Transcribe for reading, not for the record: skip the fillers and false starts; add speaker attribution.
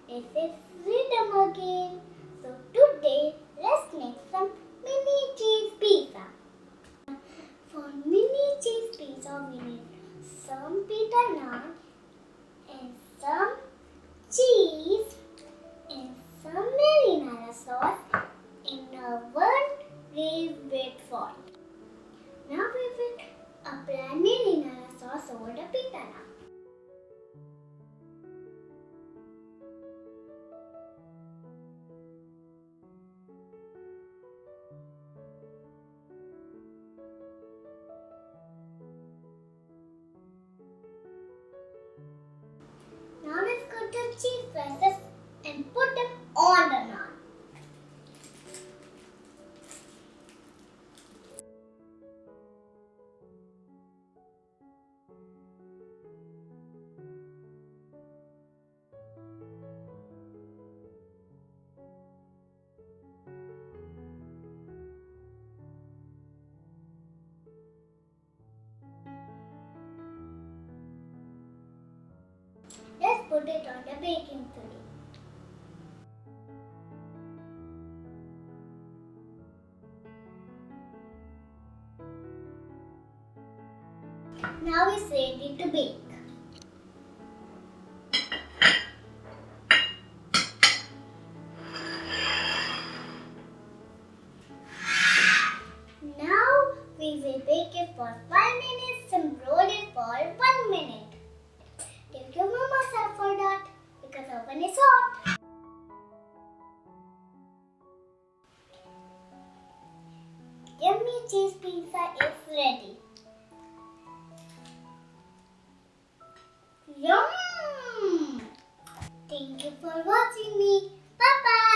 Speaker 1: This is Rhythm again. So today let's make some mini cheese pizza. For mini cheese pizza we need some pita naan and some cheese and some marinara sauce in a one we wait for. Now we will apply marinara sauce over the pita naan. Now let's cut the cheese slices and put them on the naan. Let's put it on the baking tray. Now it's ready to bake. Now we will bake it for 5 minutes and roll it for 1 minute. Give your mama some for that because oven is hot. Yummy cheese pizza is ready. Yum! Thank you for watching me. Bye bye.